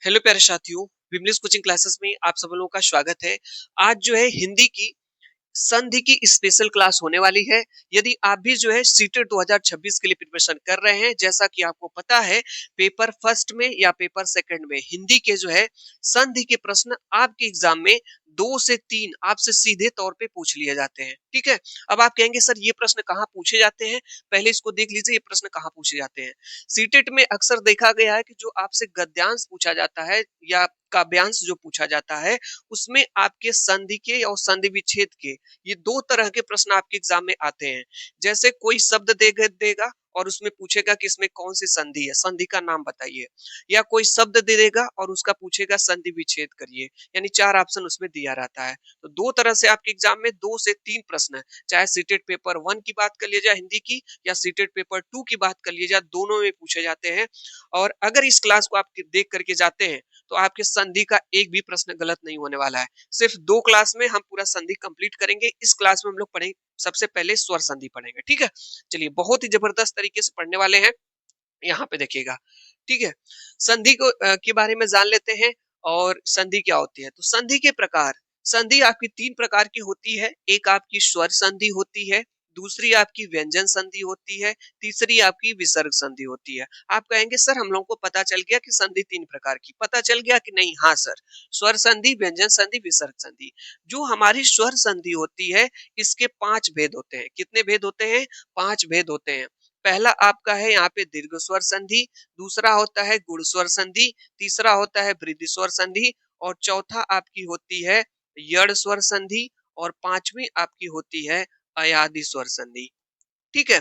Hello प्यारे साथियों, Vimlesh coaching classes में आप सब लोगों का स्वागत है। आज जो है हिंदी की संधि की स्पेशल क्लास होने वाली है। यदि आप भी जो है सीटेट 2026 के लिए प्रिपरेशन कर रहे हैं, जैसा कि आपको पता है पेपर फर्स्ट में या पेपर सेकंड में हिंदी के जो है संधि के प्रश्न आपके एग्जाम में 2 से 3 आपसे सीधे तौर पे पूछ लिए जाते हैं। ठीक है। अब आप कहेंगे सर ये प्रश्न कहाँ पूछे जाते हैं, पहले इसको देख लीजिए ये प्रश्न कहाँ पूछे जाते हैं। सीटेट में अक्सर देखा गया है कि जो आपसे गद्यांश पूछा जाता है या काव्यांश जो पूछा जाता है, उसमें आपके संधि के और संधि विच्छेद के ये 2 तरह के प्रश्न आपके एग्जाम में आते हैं। जैसे कोई शब्द देगा और उसमें पूछेगा कि इसमें कौन सी संधि है, संधि का नाम बताइए। या कोई शब्द दे देगा और उसका पूछेगा संधि विच्छेद करिए। यानी 4 ऑप्शन उसमें दिया रहता है। तो 2 तरह से आपके एग्जाम में 2 से 3 प्रश्न है। चाहे सीटेट पेपर 1 की बात कर लिया जाए हिंदी की, या सीटेट पेपर 2 की बात कर लिया जाए, दोनों में पूछे जाते हैं। और अगर इस क्लास को आप देख करके जाते हैं तो आपके संधि का एक भी प्रश्न गलत नहीं होने वाला है। सिर्फ 2 क्लास में हम पूरा संधि कंप्लीट करेंगे। इस क्लास में हम लोग पढ़ेंगे, सबसे पहले स्वर संधि पढ़ेंगे। ठीक है। चलिए बहुत ही जबरदस्त तरीके से पढ़ने वाले हैं। यहाँ पे देखिएगा। ठीक है। संधि को के बारे में जान लेते हैं। और संधि क्या होती है, तो संधि के प्रकार, संधि आपकी 3 प्रकार की होती है। एक आपकी स्वर संधि होती है, दूसरी आपकी व्यंजन संधि होती है, तीसरी आपकी विसर्ग संधि होती है। आप कहेंगे सर हम लोगों को पता चल गया कि संधि 3 प्रकार की, पता चल गया कि नहीं? हाँ सर, स्वर संधि, व्यंजन संधि, विसर्ग संधि। जो हमारी स्वर संधि होती है इसके 5 भेद होते हैं। कितने भेद होते हैं? 5 भेद होते हैं। पहला आपका है यहाँ पे दीर्घ स्वर संधि, दूसरा होता है गुण स्वर संधि, तीसरा होता है वृद्धि स्वर संधि, और चौथा आपकी होती है यड़ स्वर संधि, और पांचवी आपकी होती है अयादि स्वर संधि। ठीक है।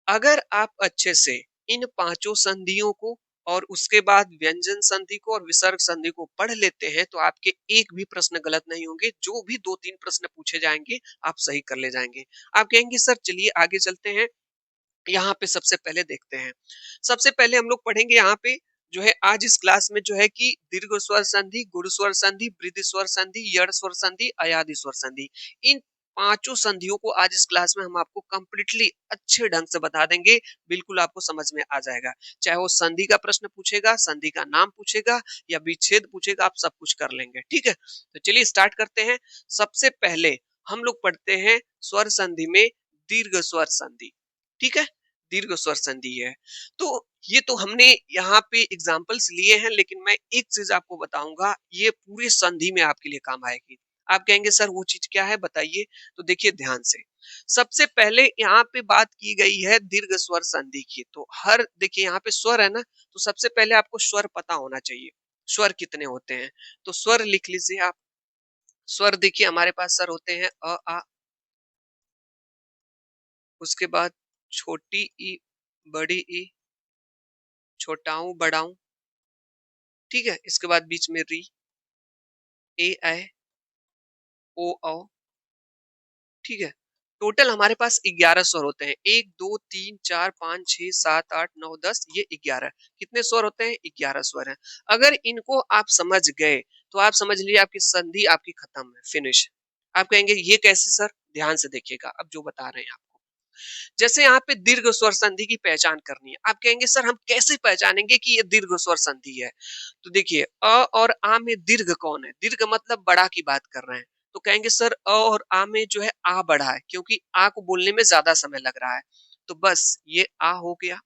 अगर आप अच्छे से इन पांचों संधियों को और उसके बाद व्यंजन संधि को और विसर्ग संधि को पढ़ लेते हैं तो आपके एक भी प्रश्न गलत नहीं होंगे। जो भी 2-3 प्रश्न पूछे जाएंगे आप सही कर ले जाएंगे। आप कहेंगे सर चलिए आगे चलते हैं। यहाँ पे सबसे पहले देखते हैं। सबसे पहले हम लोग पढ़ेंगे यहाँ पे जो है आज इस क्लास में जो है कि दीर्घ स्वर संधि, गुण स्वर संधि, वृद्धि स्वर संधि, यड़ स्वर संधि, अयादि स्वर संधि। इन पांचों संधियों को आज इस क्लास में हम आपको कंप्लीटली अच्छे ढंग से बता देंगे। बिल्कुल आपको समझ में आ जाएगा। चाहे वो संधि का प्रश्न पूछेगा, संधि का नाम पूछेगा या विच्छेद पूछेगा, आप सब कुछ कर लेंगे। ठीक है। तो चलिए स्टार्ट करते हैं। सबसे पहले हम लोग पढ़ते हैं स्वर संधि में दीर्घ स्वर संधि। ठीक है। दीर्घ स्वर संधि है। तो ये तो हमने यहाँ पे एग्जाम्पल्स लिए हैं, लेकिन मैं एक चीज आपको बताऊंगा, ये पूरे संधि में आपके लिए काम आएगी। आप कहेंगे सर वो चीज क्या है, बताइए। तो देखिए ध्यान से। सबसे पहले यहाँ पे बात की गई है दीर्घ स्वर संधि की। तो हर देखिए यहाँ पे स्वर है ना, तो सबसे पहले आपको स्वर पता होना चाहिए। स्वर कितने होते हैं, तो स्वर लिख लीजिए आप। स्वर देखिए हमारे पास सर होते हैं अ आ, उसके बाद छोटी ई, बड़ी ई, छोटाऊ बड़ाऊ। ठीक है। इसके बाद बीच में री, ए ऐ, ओ औ। ठीक है। टोटल हमारे पास 11 स्वर होते हैं। 1 2 3 4 5 6 7 8 9 10, ये 11। कितने स्वर होते हैं? 11 स्वर हैं। अगर इनको आप समझ गए तो आप समझ लीजिए आपकी संधि आपकी खत्म है, फिनिश। आप कहेंगे ये कैसे सर? ध्यान से देखिएगा अब जो बता रहे हैं आपको। जैसे यहाँ पे दीर्घ स्वर संधि की पहचान करनी है। आप कहेंगे सर हम कैसे पहचानेंगे कि ये दीर्घ स्वर संधि है? तो देखिए अ और आ में दीर्घ कौन है? दीर्घ मतलब बड़ा की बात कर रहे हैं। तो कहेंगे सर अ और आ में जो है आ बड़ा है, क्योंकि आ को बोलने में ज्यादा समय लग रहा है। तो बस ये आ हो गया।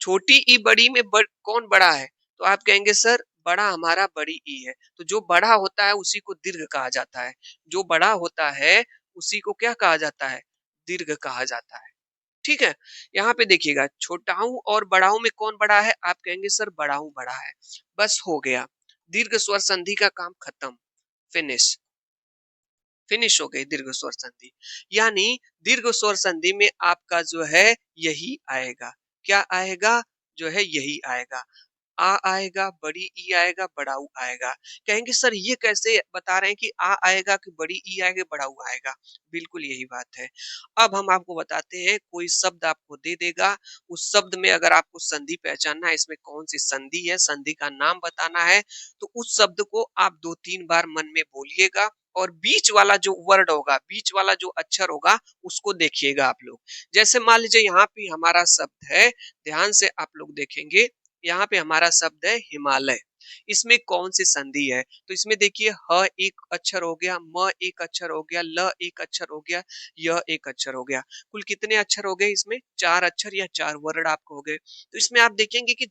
छोटी ई बड़ी में कौन बड़ा है? तो आप कहेंगे सर बड़ा हमारा बड़ी ई है। तो जो बड़ा होता है उसी को दीर्घ कहा जाता है। जो बड़ा होता है उसी को क्या कहा जाता है? दीर्घ कहा जाता है। ठीक है। यहाँ पे देखिएगा छोटाऊ और बड़ाऊ में कौन बड़ा है? आप कहेंगे सर बड़ाऊ बड़ा है। बस हो गया, दीर्घ स्वर संधि का काम खत्म, फिनिश। फिनिश हो गई दीर्घ स्वर संधि। यानी दीर्घ स्वर संधि में आपका जो है यही आएगा। क्या आएगा? जो है यही आएगा। आ आएगा, बड़ी ई आएगा, बड़ाऊ आएगा। कहेंगे सर ये कैसे बता रहे हैं कि आ आएगा कि बड़ी ई आएगा बड़ाऊ आएगा? बिल्कुल यही बात है। अब हम आपको बताते हैं, कोई शब्द आपको दे देगा, उस शब्द में अगर आपको संधि पहचानना है, इसमें कौन सी संधि है, संधि का नाम बताना है, तो उस शब्द को आप 2-3 बार मन में बोलिएगा। और बीच वाला जो वर्ड होगा, बीच वाला जो अक्षर होगा, उसको देखिएगा आप लोग। जैसे मान लीजिए यहाँ पे हमारा शब्द है, ध्यान से आप लोग देखेंगे, यहाँ पे हमारा शब्द है हिमालय। इसमें कौन सी संधि है? तो इसमें देखिए ह एक अक्षर हो गया, म एक अक्षर हो गया, ल एक अक्षर हो गया, य एक अक्षर हो गया। कुल कितने अक्षर हो गए इसमें? 4 अक्षर या 4 वर्ड आपको हो गए। तो इसमें आप देखेंगे कि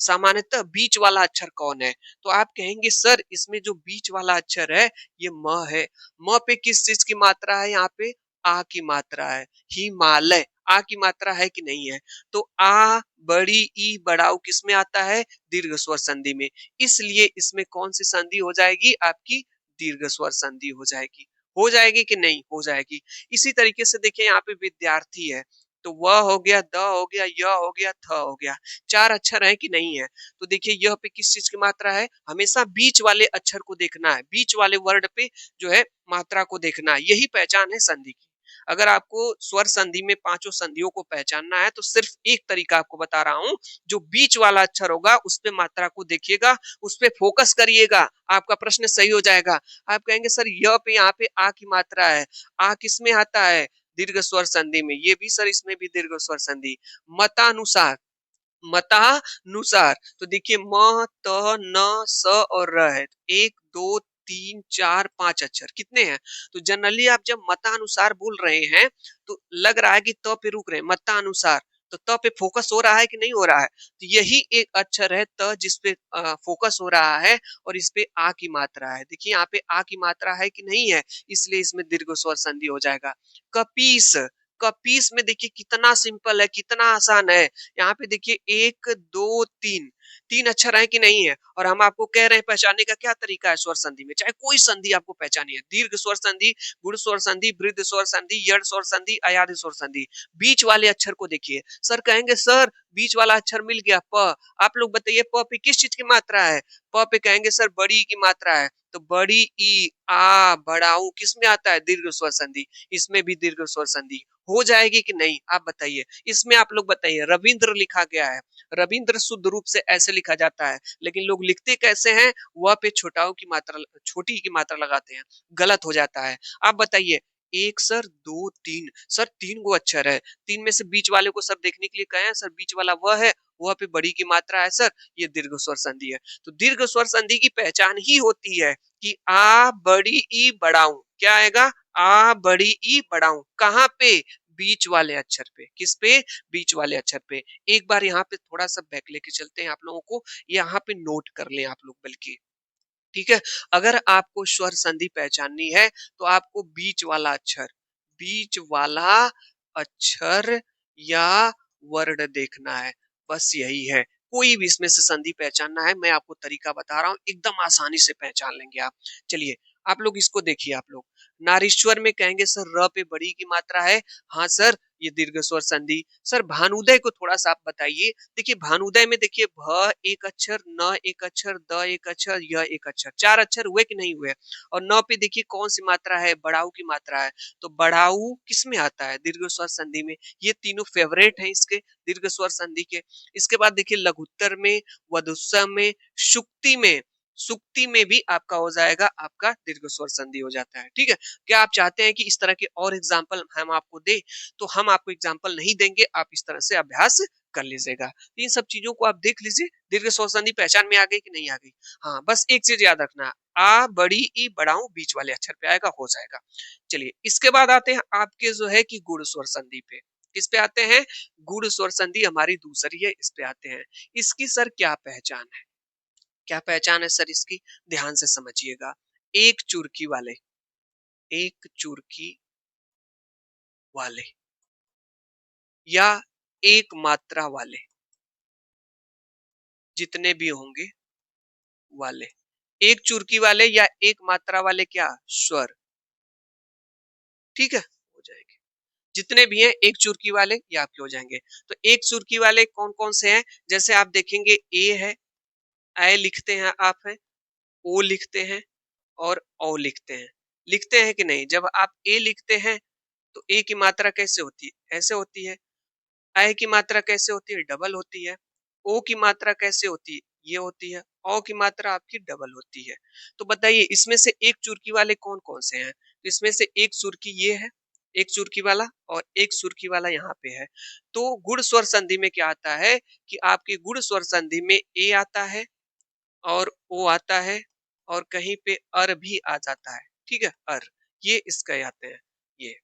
सामान्यतः बीच वाला अक्षर कौन है? तो आप कहेंगे सर इसमें जो बीच वाला अक्षर है ये म है। म पे किस चीज की मात्रा है? यहाँ पे आ की मात्रा है। हिमालय, आ की मात्रा है कि नहीं है? तो आ बड़ी ई बड़ा ऊ किस में आता है? दीर्घ स्वर संधि में। इसलिए इसमें कौन सी संधि हो जाएगी? आपकी दीर्घ स्वर संधि हो जाएगी। हो जाएगी कि नहीं? हो जाएगी। इसी तरीके से देखिए यहाँ पे विद्यार्थी है, तो व हो गया, द हो गया, य हो गया, थ हो गया। 4 अक्षर है कि नहीं है? तो देखिए यह पे किस चीज की मात्रा है? हमेशा बीच वाले अक्षर को देखना है, बीच वाले वर्ड पे जो है मात्रा को देखना है। यही पहचान है संधि की। अगर आपको स्वर संधि में पांचों संधियों को पहचानना है तो सिर्फ एक तरीका आपको बता रहा हूं, जो बीच वाला अक्षर होगा उस पे मात्रा को देखिएगा, उस पे फोकस करिएगा, आपका प्रश्न सही हो जाएगा। आप कहेंगे सर य पे यहाँ पे आ की मात्रा है, आ किस में आता है? दीर्घ स्वर संधि में। ये भी सर इसमें भी दीर्घ स्वर संधि। मतानुसार, मतानुसार तो देखिए म त न स और र है। एक दो तीन चार पांच अक्षर कितने हैं? तो जनरली आप जब मतानुसार बोल रहे हैं तो लग रहा है कि त पे रुक रहे हैं। मतानुसार तो त पे फोकस हो रहा है कि नहीं हो रहा है? तो यही एक अक्षर है त जिसपे फोकस हो रहा है और इस पे आ की मात्रा है। देखिए यहाँ पे आ की मात्रा है कि नहीं है, इसलिए इसमें दीर्घ स्वर संधि हो जाएगा। कपीस, कपीस में देखिए कितना सिंपल है, कितना आसान है। यहाँ पे देखिए एक दो तीन, तीन अक्षर है कि नहीं है? और हम आपको कह रहे हैं पहचानने का क्या तरीका है स्वर संधि में, चाहे कोई संधि आपको पहचानी है, दीर्घ स्वर संधि, गुण स्वर संधि, वृद्ध स्वर संधि, यड़ स्वर संधि, अयाध स्वर संधि। बीच वाले अक्षर को देखिए। सर कहेंगे सर बीच वाला अक्षर मिल गया प, आप लोग बताइए प पे किस चीज की मात्रा है? प पे कहेंगे सर बड़ी की मात्रा है, तो बड़ी ई आ बड़ा ऊ किस में आता है? दीर्घ स्वर संधि। इसमें भी दीर्घ स्वर संधि हो जाएगी कि नहीं? आप बताइए। इसमें आप लोग बताइए, रविंद्र लिखा गया है, रविंद्र शुद्ध रूप से ऐसे लिखा जाता है, लेकिन लोग लिखते कैसे हैं? वह पे छोटाओं की मात्रा, छोटी की मात्रा लगाते हैं, गलत हो जाता है। आप बताइए। एक सर दो तीन, सर तीन गो अक्षर है, तीन में से बीच वाले को सर देखने के लिए कहे सर बीच वाला वह है, वह पे बड़ी की मात्रा है सर, ये दीर्घ स्वर संधि है। तो दीर्घ स्वर संधि की पहचान ही होती है कि आ बड़ी ई बड़ाऊ, क्या आएगा? आ बड़ी ई बड़ाऊ। कहाँ पे? बीच वाले अक्षर पे। किस पे? बीच वाले अक्षर पे। एक बार यहाँ पे थोड़ा सा बैक लेके चलते हैं आप लोगों को, यहाँ पे नोट कर लें आप लोग बल्कि, ठीक है? अगर आपको स्वर संधि पहचाननी है तो आपको बीच वाला अक्षर, बीच वाला अक्षर या वर्ड देखना है, बस यही है। कोई भी इसमें से संधि पहचानना है, मैं आपको तरीका बता रहा हूँ, एकदम आसानी से पहचान लेंगे आप। चलिए आप लोग इसको देखिए। आप लोग नारीश्वर में कहेंगे सर र पे बड़ी की मात्रा है, हाँ सर ये दीर्घ स्वर संधि। सर भानुदय को थोड़ा सा आप बताइए। देखिए भानुदय में देखिए भ एक अक्षर, न एक अक्षर, द एक अक्षर, य एक अक्षर, 4 अक्षर हुए कि नहीं हुए? और न पे देखिए कौन सी मात्रा है? बड़ाऊ की मात्रा है, तो बड़ाऊ किस में आता है? दीर्घ स्वर संधि में। ये तीनों फेवरेट हैं इसके, दीर्घ स्वर संधि के। इसके बाद देखिए लघुत्तर में, वधुस्सव में, शुक्ति में, सुक्ति में भी आपका हो जाएगा, आपका दीर्घ स्वर संधि हो जाता है। ठीक है? क्या आप चाहते हैं कि इस तरह के और एग्जाम्पल हम आपको दे? तो हम आपको एग्जाम्पल नहीं देंगे, आप इस तरह से अभ्यास कर लीजिएगा। इन सब चीजों को आप देख लीजिए। दीर्घ स्वर संधि पहचान में आ गई कि नहीं आ गई? हाँ बस एक चीज याद रखना, आ बड़ी ई बड़ाऊ बीच वाले अक्षर पे आएगा, हो जाएगा। चलिए इसके बाद आते हैं आपके जो है कि गुण स्वर संधि पे। किस पे आते हैं? गुण स्वर संधि हमारी दूसरी है, इस पे आते हैं। इसकी सर क्या पहचान है? क्या पहचान है सर इसकी? ध्यान से समझिएगा। एक चुरकी वाले, एक चुरकी वाले या एक मात्रा वाले, जितने भी होंगे वाले, एक चुरकी वाले या एक मात्रा वाले क्या? स्वर। ठीक है, हो जाएंगे। जितने भी हैं एक चुरकी वाले ये आपके हो जाएंगे। तो एक चुरकी वाले कौन कौन से हैं? जैसे आप देखेंगे ए है, ए लिखते हैं आप, है ओ लिखते हैं और औ लिखते हैं। लिखते हैं कि नहीं? जब आप ए लिखते हैं तो ए की मात्रा कैसे होती है? ऐसे होती है। ऐ की मात्रा कैसे होती है? डबल होती है। ओ की मात्रा कैसे होती है? ये होती है। औ की मात्रा आपकी डबल होती है। तो बताइए इसमें से एक चुरकी वाले कौन कौन से हैं? तो इसमें से एक चुरकी ये है, एक चुरकी वाला, और एक चुरकी वाला यहाँ पे है। तो गुण स्वर संधि में क्या आता है कि आपकी गुण स्वर संधि में ए आता है और ओ आता है और कहीं पे अर भी आ जाता है, ठीक है, अर, ये इसके आते हैं, ये,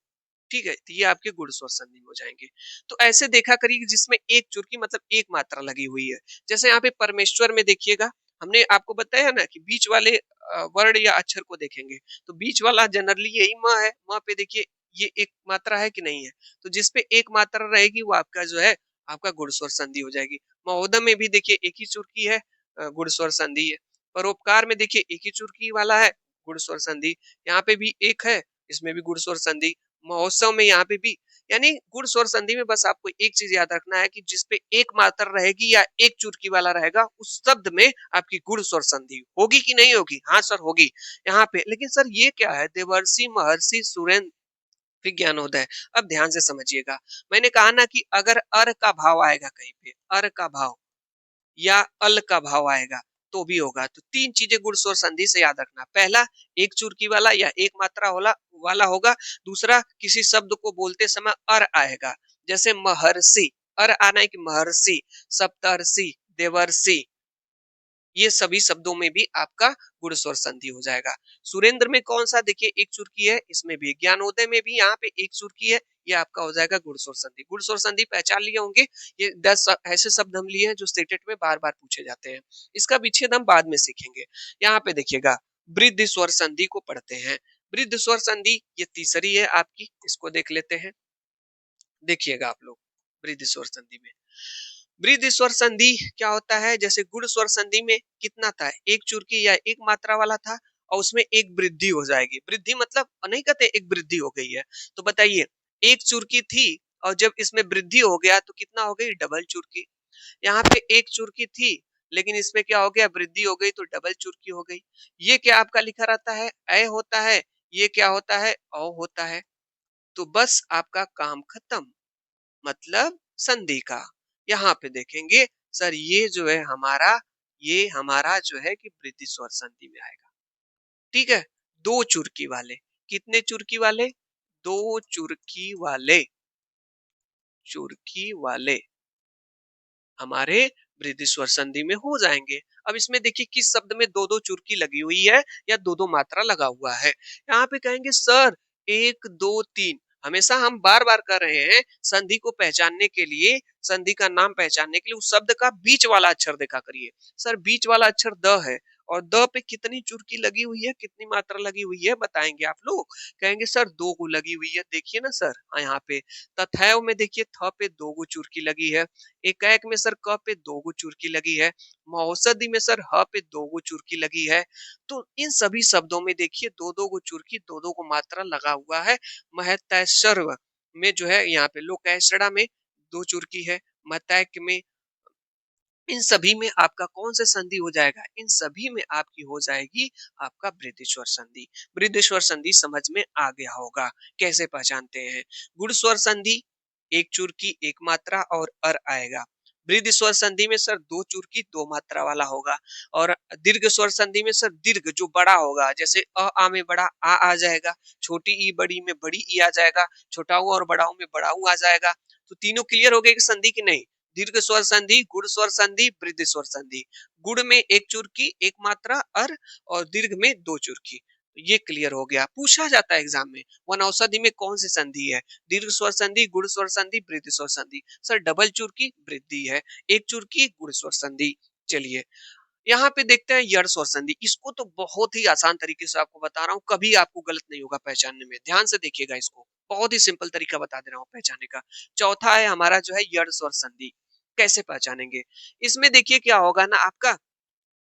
ठीक है, तो ये आपके गुण स्वर संधि में हो जाएंगे। तो ऐसे देखा करिए कि जिसमें एक चुरकी मतलब एक मात्रा लगी हुई है। जैसे यहाँ पे परमेश्वर में देखिएगा, हमने आपको बताया ना कि बीच वाले वर्ण या अक्षर को देखेंगे, तो बीच वाला जनरली यही म है, म पे देखिए ये एक मात्रा है कि नहीं है, तो जिसपे एक मात्रा रहेगी वो आपका जो है आपका गुण स्वर संधि हो जाएगी। महोदय में भी देखिए एक ही चुरकी है, गुण स्वर संधि है। परोपकार में देखिए एक ही चुरकी वाला है, गुण स्वर संधि। यहाँ पे भी एक है, इसमें भी गुण स्वर संधि। महोत्सव में यहाँ पे भी, यानी गुण स्वर संधि में बस आपको एक चीज याद रखना है कि जिसपे एक मात्रा रहेगी या एक चुटकी वाला रहेगा उस शब्द में आपकी गुण स्वर संधि होगी कि नहीं होगी। हाँ सर होगी यहाँ पे। लेकिन सर ये क्या है, देवर्षि महर्षि सुरेंद्र विज्ञानोदय। अब ध्यान से समझिएगा, मैंने कहा ना कि अगर अर का भाव आएगा कहीं पे, अर का भाव या अल का भाव आएगा तो भी होगा। तो तीन चीजें गुण स्वर संधि से याद रखना, पहला एक चुरकी वाला या एक मात्रा वाला वाला होगा, दूसरा किसी शब्द को बोलते समय अर आएगा, जैसे महर्षि, अर आना है कि महर्षि, सप्तर्षि, देवर्षि, ये सभी शब्दों में भी आपका गुण स्वर संधि हो जाएगा। सुरेंद्र में कौन सा, देखिए एक चुरकी है, इसमें भी ज्ञानोदय में भी यहाँ पे एक चुरकी है, ये आपका हो जाएगा गुण स्वर संधि। गुण स्वर संधि पहचान लिए होंगे, ये 10 ऐसे शब्द हम लिए हैं जो स्टेटेड में बार बार पूछे जाते हैं। इसका विच्छेद हम बाद में सीखेंगे। यहाँ पे देखिएगा वृद्धि स्वर संधि को पढ़ते हैं। वृद्धि स्वर संधि ये तीसरी है आपकी, इसको देख लेते हैं। देखिएगा आप लोग वृद्धि स्वर संधि में, वृद्धि स्वर संधि क्या होता है, जैसे गुण स्वर संधि में कितना था, एक चुरकी या एक मात्रा वाला था और उसमें एक वृद्धि हो जाएगी। वृद्धि मतलब नहीं कहते एक वृद्धि हो गई है, तो बताइए एक चुरकी थी और जब इसमें वृद्धि हो गया तो कितना हो गई, डबल चुरकी। यहाँ पे एक चुरकी थी लेकिन इसमें क्या हो गया, वृद्धि हो गई तो डबल चुरकी हो गई। ये क्या आपका लिखा रहता है, ए होता है, ये क्या होता है, औ होता है। तो बस आपका काम खत्म, मतलब संधि का। यहाँ पे देखेंगे सर ये जो है हमारा, ये हमारा जो है कि वृद्धि स्वर संधि में आएगा, ठीक है। दो चुरकी वाले, कितने चुरकी वाले, दो चुरकी वाले, चुरकी वाले हमारे वृद्धि स्वर संधि में हो जाएंगे। अब इसमें देखिए किस शब्द में दो दो चुरकी लगी हुई है या दो दो मात्रा लगा हुआ है। यहाँ पे कहेंगे सर एक दो तीन, हमेशा हम बार बार कर रहे हैं संधि को पहचानने के लिए, संधि का नाम पहचानने के लिए उस शब्द का बीच वाला अक्षर देखा करिए। सर बीच वाला अक्षर द है और द पे कितनी चुरकी लगी हुई है, कितनी मात्रा लगी हुई है बताएंगे आप लोग। कहेंगे सर दो को लगी हुई है, देखिए ना सर, यहाँ पे तथैव में देखिए थ पे दो गो चुरकी लगी है, एकाएक में सर क पे दो गो चुरकी लगी है, महोषधि में सर ह पे दो गो चुरकी लगी है। तो इन सभी शब्दों में देखिए दो दो गो चुरकी, दो दो को मात्रा लगा हुआ है। महतैसर्व में जो है यहाँ पे लोकैषणा में दो चुरकी है, मतैक में, इन सभी में आपका कौन सा संधि हो जाएगा, इन सभी में आपकी हो जाएगी आपका वृद्धिस्वर संधि। वृद्धिस्वर संधि समझ में आ गया होगा, कैसे पहचानते हैं। गुण स्वर संधि एक चुरकी एक मात्रा और अर आएगा। वृद्धि स्वर संधि में सर दो चुरकी दो मात्रा वाला होगा। और दीर्घ स्वर संधि में सर दीर्घ जो बड़ा होगा, जैसे अ आ में बड़ा आ जाएगा, छोटी ई बड़ी में बड़ी ई आ जाएगा, छोटा ऊ और बड़ा ऊ में बड़ा ऊ आ जाएगा। तो तीनों क्लियर हो गए कि संधि की नहीं। दीर्घ स्वर संधि, गुण स्वर संधि, वृद्धि स्वर संधि। गुण में एक चुरकी एक मात्रा अर और दीर्घ में दो चुरकी, तो ये क्लियर हो गया। पूछा जाता है एग्जाम में वनौषधि में कौन सी संधि है, दीर्घ स्वर संधि, गुण स्वर संधि, वृद्धि स्वर संधि। सर डबल चुरकी वृद्धि है, एक चुरकी गुण स्वर संधि। चलिए यहाँ पे देखते हैं यड़ स्वर संधि। इसको तो बहुत ही आसान तरीके से आपको बता रहा हूँ, कभी आपको गलत नहीं होगा पहचानने में। ध्यान से देखिएगा इसको, बहुत ही सिंपल तरीका बता दे रहा हूँ पहचानने का। चौथा है हमारा जो है यड़ स्वर संधि। कैसे पहचानेंगे, इसमें देखिए क्या होगा ना आपका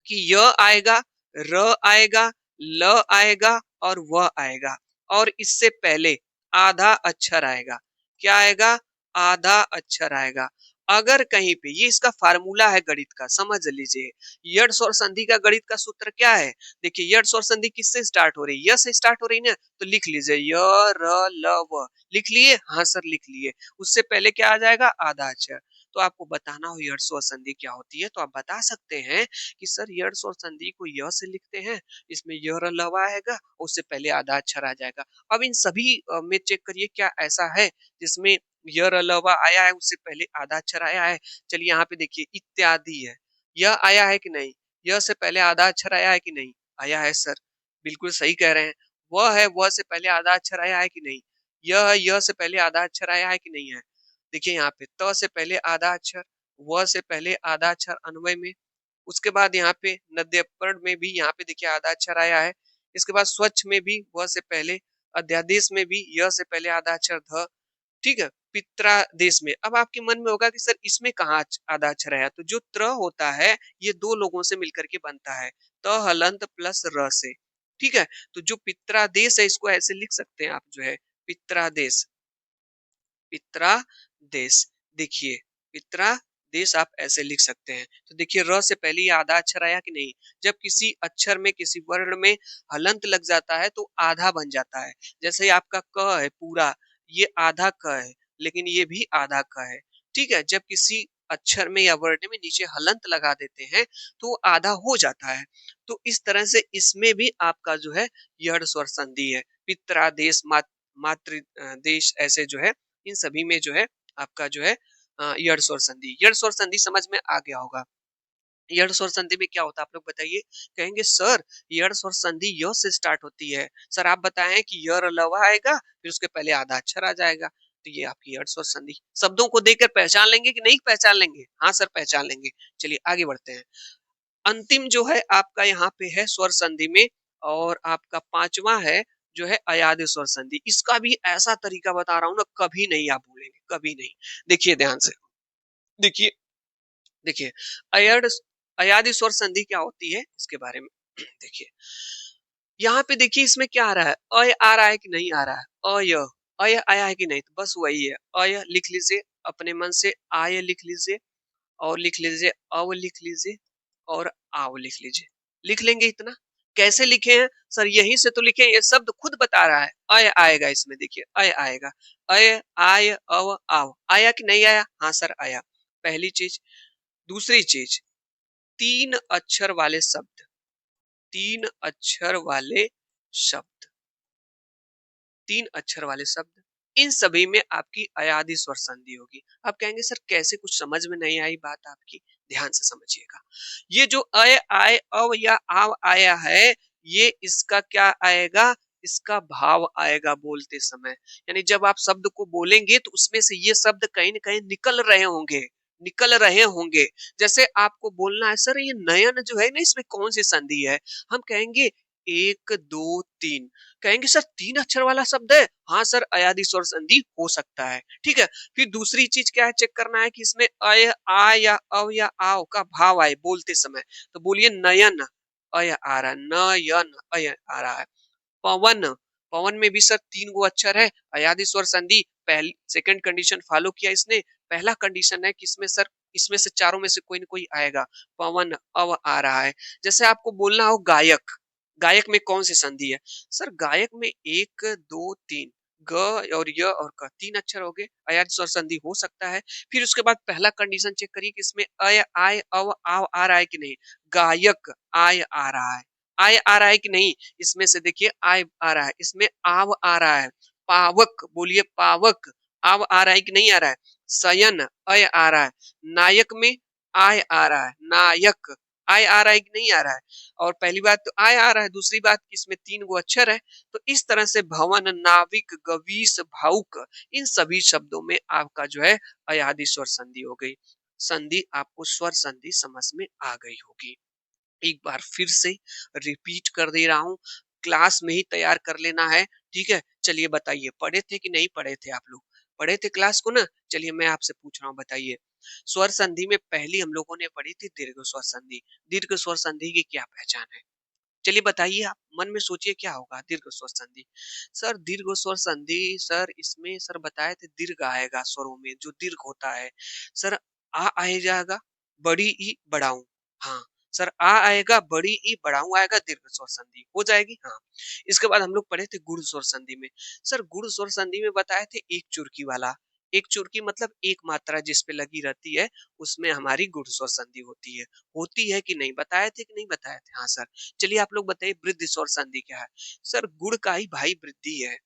कि य आएगा, र आएगा, ल आएगा और व आएगा और इससे पहले आधा अक्षर आएगा। क्या आएगा, आधा अक्षर आएगा। अगर कहीं पे, ये इसका फार्मूला है गणित का, समझ लीजिए। यड़ स्वर संधि का गणित का सूत्र क्या है, देखिए यड़ स्वर संधि किससे स्टार्ट हो रही है, य से स्टार्ट हो रही है ना, तो लिख लीजिए य र ल व। लिख लिए, हाँ सर लिख लिए। उससे पहले क्या आ जाएगा, आधा अक्षर। तो आपको बताना हो यड़ स्वर संधि क्या होती है, तो आप बता सकते हैं कि सर यड़ स्वर संधि को य से लिखते हैं, इसमें य र ल व आएगा, उससे पहले आधा अक्षर आ जाएगा। अब इन सभी में चेक करिए क्या ऐसा है जिसमें य र ल व आया है, उससे पहले आधा अक्षर आया है। चलिए यहाँ पे देखिए इत्यादि है, यह आया है कि नहीं, य से पहले आधा अक्षर आया है कि नहीं? आया है सर, बिल्कुल सही कह रहे हैं। व है, व से पहले आधा अक्षर आया है कि नहीं? य है, य से पहले आधा अक्षर आया है कि नहीं है? देखिए यहाँ पे त से पहले आधा अक्षर, व से पहले आधा अक्षर अन्वय में, उसके बाद यहाँ पे नद्यपर्ण में भी यहाँ पे देखिए आधा अक्षर आया है। इसके बाद स्वच्छ में भी व से पहले, अध्यादेश में भी य से पहले आधा अक्षर ध, ठीक है? पित्रादेश में। अब आपके मन में होगा कि सर इसमें कहाँ आधा अक्षर आया? तो जो त्र होता है ये दो लोगों से मिलकर के बनता है, त हलंत प्लस र से, ठीक है? तो जो पित्रादेश है इसको ऐसे लिख सकते हैं आप जो है पित्रादेश, पित्रादेश। देखिए पित्रादेश आप ऐसे लिख सकते हैं। तो देखिए र से पहले ये आधा अक्षर आया कि नहीं? जब किसी अक्षर में किसी वर्ण में हलंत लग जाता है तो आधा बन जाता है। जैसे ही आपका क है पूरा, ये आधा क है, लेकिन ये भी आधा क है। ठीक है? जब किसी अक्षर में या वर्ण में नीचे हलंत लगा देते हैं तो वो आधा हो जाता है। तो इस तरह से इसमें भी आपका जो है यड़ स्वर संधि है। पित्रादेश, मातृ देश, ऐसे जो है इन सभी में जो है आपका जो है यड़ स्वर संधि। यड़ स्वर संधि समझ में आ गया होगा। यड़ स्वर संधि में क्या होता है आप लोग बताइए? कहेंगे सर यड़ स्वर संधि य से स्टार्ट होती है। सर आप बताएं कि य लवा आएगा फिर उसके पहले आधा अक्षर आ जाएगा। तो ये आपकी यड़ स्वर संधि। शब्दों को देखकर पहचान लेंगे कि नहीं पहचान लेंगे? हाँ सर पहचान लेंगे। चलिए आगे बढ़ते हैं। अंतिम जो है आपका यहाँ पे है स्वर संधि में, और आपका पांचवा है जो है अयाद स्वर संधि। इसका भी ऐसा तरीका बता रहा हूं ना, कभी नहीं आप भूलेंगे, कभी नहीं। देखिए ध्यान से, देखिए, देखिए अयड अयाद स्वर संधि क्या होती है इसके बारे में देखिए। यहाँ पे देखिए इसमें क्या आ रहा है, अय आ रहा है कि नहीं आ रहा है? अय, अय आया है कि नहीं? तो बस वही है, अय लिख लीजिए अपने मन से, आय लिख लीजिए, और लिख लीजिए अव लिख लीजिए, और आव लिख लीजिए। लिख लेंगे इतना? कैसे लिखे हैं? सर यहीं से तो लिखे, ये शब्द खुद बता रहा है। अय आएगा इसमें, देखिए अय आएगा। अय, आय, अव, आव आया कि नहीं आया? हाँ सर आया। पहली चीज। दूसरी चीज, तीन अक्षर वाले शब्द, तीन अक्षर वाले शब्द, तीन अक्षर वाले शब्द, इन सभी में आपकी अयादी स्वर संधि होगी। आप कहेंगे सर कैसे, कुछ समझ में नहीं आई बात आपकी। ध्यान से समझिएगा। ये जो अय, आय, अव या आव आया है, ये इसका क्या आएगा? इसका भाव आएगा बोलते समय। यानी जब आप शब्द को बोलेंगे तो उसमें से ये शब्द कहीं ना कहीं निकल रहे होंगे, निकल रहे होंगे। जैसे आपको बोलना है सर ये नयन जो है ना, इसमें कौन सी संधि है? हम कहेंगे एक दो तीन। कहेंगे सर तीन अक्षर वाला शब्द है? हाँ सर अयादि स्वर संधि हो सकता है। ठीक है। फिर दूसरी चीज क्या है, चेक करना है कि इसमें अय, आ या अव या आव का भाव आए बोलते समय। तो बोलिए नयन, अय आ रहा है, नयन अय आ रहा है। पवन, पवन में भी सर तीन गो अक्षर है, अयादि स्वर संधि। पहली सेकंड कंडीशन फॉलो किया इसने। पहला कंडीशन है कि इसमें सर इसमें से चारों में से कोई ना कोई आएगा। पवन अव आ रहा है। जैसे आपको बोलना हो गायक, गायक में कौन सी संधि है? सर गायक में एक दो तीन, ग और य और क, तीन अक्षर हो गए, अयाद स्वर संधि हो सकता है। फिर उसके बाद पहला कंडीशन चेक करिए कि इसमें अय, आय, अव, आव आ रहा है कि नहीं। गायक आय आ रहा है, आय आ रहा है कि नहीं? इसमें से देखिए आय आ रहा है, इसमें आव आ रहा है। पावक, बोलिए पावक, आव आ रहा है कि नहीं आ रहा है? शयन अय आ रहा है। नायक में आय आ रहा है, नायक आय आ रहा है कि नहीं आ रहा है? और पहली बात तो आय आ रहा है, दूसरी बात इसमें तीन गो अक्षर है। तो इस तरह से भवन, नाविक, गवीश, भावुक, इन सभी शब्दों में आपका जो है अयादि स्वर संधि हो गई। संधि आपको स्वर संधि समझ में आ गई होगी। एक बार फिर से रिपीट कर दे रहा हूँ, क्लास में ही तैयार कर लेना है। ठीक है। चलिए बताइए पढ़े थे कि नहीं पढ़े थे आप लोग? पढ़े थे क्लास को ना? चलिए मैं आपसे पूछ रहा हूँ, बताइए। स्वर संधि में पहली हम लोगों ने पढ़ी थी दीर्घ स्वर संधि। दीर्घ स्वर संधि की क्या पहचान है? चलिए बताइए, आप मन में सोचिए क्या होगा दीर्घ स्वर संधि। सर दीर्घ स्वर संधि, सर इसमें सर बताए थे दीर्घ आएगा स्वरों में, जो दीर्घ होता है सर आ आए जाएगा, बड़ी ई बड़ाऊ। हाँ सर आ आएगा, बड़ी ई बड़ाऊ आएगा, दीर्घ स्वर संधि हो जाएगी। हाँ। इसके बाद हम लोग पढ़े थे गुण स्वर संधि में। सर गुण स्वर संधि में बताए थे एक चुरकी वाला। एक चुरकी मतलब एक मात्रा जिस पे लगी रहती है, उसमें हमारी गुण स्वर संधि होती है। होती है कि नहीं, बताए थे कि नहीं बताए थे? हाँ सर। चलिए आप लोग बताइए वृद्धि स्वर संधि क्या है? सर गुड़ का ही भाई वृद्धि है।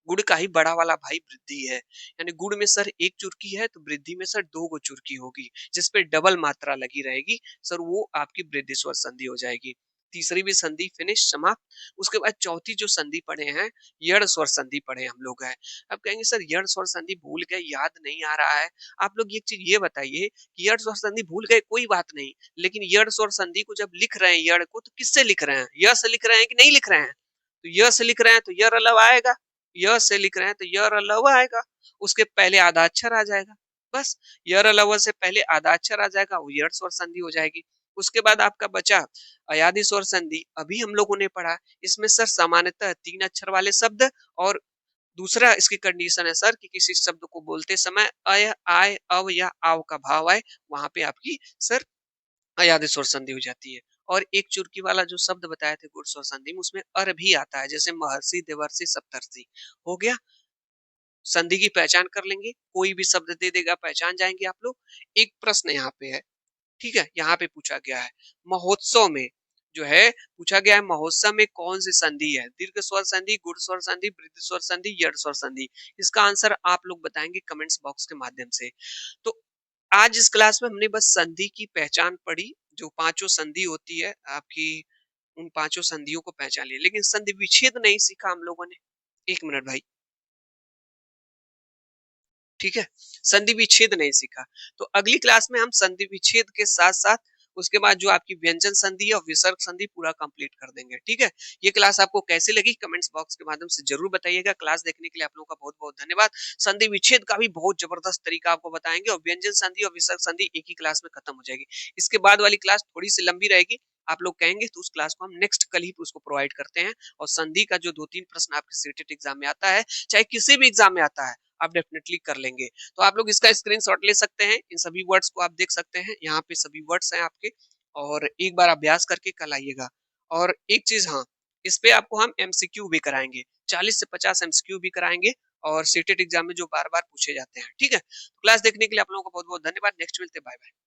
गुड़ का ही बड़ा वाला भाई वृद्धि है। यानी गुड़ में सर एक चुरकी है तो वृद्धि में सर दो गो चुरकी होगी, जिस पे डबल मात्रा लगी रहेगी सर, वो आपकी वृद्धि स्वर संधि हो जाएगी। तीसरी भी संधि फिनिश समाप्त। उसके बाद चौथी जो संधि पढ़े हैं, यड़ स्वर संधि पढ़े हम लोग हैं। अब कहेंगे सर यड़ स्वर संधि भूल गए, याद नहीं आ रहा है। आप लोग एक चीज ये बताइए कि यड़ स्वर संधि भूल गए कोई बात नहीं, लेकिन यड़ स्वर संधि को जब लिख रहे हैं यड़ को, तो किससे लिख रहे हैं? य से लिख रहे हैं कि नहीं लिख रहे हैं? तो य से लिख रहे हैं तो य रलव आएगा, य से लिख रहे हैं तो य रलव आएगा, उसके पहले आधा अक्षर आ जाएगा। बस य रलव से पहले आधा अक्षर आ जाएगा, वो यड़ स्वर संधि हो जाएगी। उसके बाद आपका बचा अयादि स्वर संधि, अभी हम लोगों ने पढ़ा। इसमें सर सामान्यतः 3 अक्षर वाले शब्द, और दूसरा इसकी कंडीशन है सर कि किसी शब्द को बोलते समय अय, आय, अव या आव का भाव आए, वहां पे आपकी सर अयादि स्वर संधि हो जाती है। और एक चुरकी वाला जो शब्द बताए थे गुड़ स्वर संधि में, उसमें अर भी आता है, जैसे महर्षि, देवर्षि, सप्तर्षि। हो गया। संधि की पहचान कर लेंगे, कोई भी शब्द दे देगा पहचान जाएंगे आप लोग। एक प्रश्न यहाँ पे है, ठीक है, यहाँ पे पूछा गया है महोत्सव में, जो है पूछा गया है महोत्सव में कौन सी संधि है? दीर्घ स्वर संधि, गुड़ स्वर संधि, वृद्धि स्वर संधि, यड़ स्वर संधि। इसका आंसर आप लोग बताएंगे कमेंट्स बॉक्स के माध्यम से। तो आज इस क्लास में हमने बस संधि की पहचान पढ़ी, जो पांचों संधि होती है आपकी, उन पांचों संधियों को पहचान लिया, लेकिन संधि विच्छेद नहीं सीखा हम लोगों ने। एक मिनट भाई, ठीक है, संधि विच्छेद नहीं सीखा। तो अगली क्लास में हम संधि विच्छेद के साथ साथ उसके बाद जो आपकी व्यंजन संधि और विसर्ग संधि पूरा कंप्लीट कर देंगे, ठीक है। ये क्लास आपको कैसी लगी कमेंट्स बॉक्स के माध्यम से जरूर बताइएगा। क्लास देखने के लिए आप लोगों का बहुत बहुत धन्यवाद। संधि विच्छेद का भी बहुत जबरदस्त तरीका आपको बताएंगे, और व्यंजन संधि और विसर्ग संधि एक ही क्लास में खत्म हो जाएगी। इसके बाद वाली क्लास थोड़ी सी लंबी रहेगी, आप लोग कहेंगे तो उस क्लास को हम नेक्स्ट कल ही उसको प्रोवाइड करते हैं। और संधि का जो 2-3 प्रश्न आपके सीटेट एग्जाम में आता है, चाहे किसी भी एग्जाम में आता है, आप डेफिनेटली कर लेंगे। तो आप लोग इसका स्क्रीनशॉट ले सकते हैं, इन सभी वर्ड्स को आप देख सकते हैं, यहाँ पे सभी वर्ड्स हैं आपके, और एक बार अभ्यास करके कल आइएगा। और एक चीज, हाँ, इस पे आपको हम एमसीक्यू भी कराएंगे, 40 से 50 एमसीक्यू भी कराएंगे, और सीटेट एग्जाम में जो बार बार पूछे जाते हैं, ठीक है। तो क्लास देखने के लिए आप लोगों को बहुत बहुत धन्यवाद। नेक्स्ट मिलते, बाय बाय।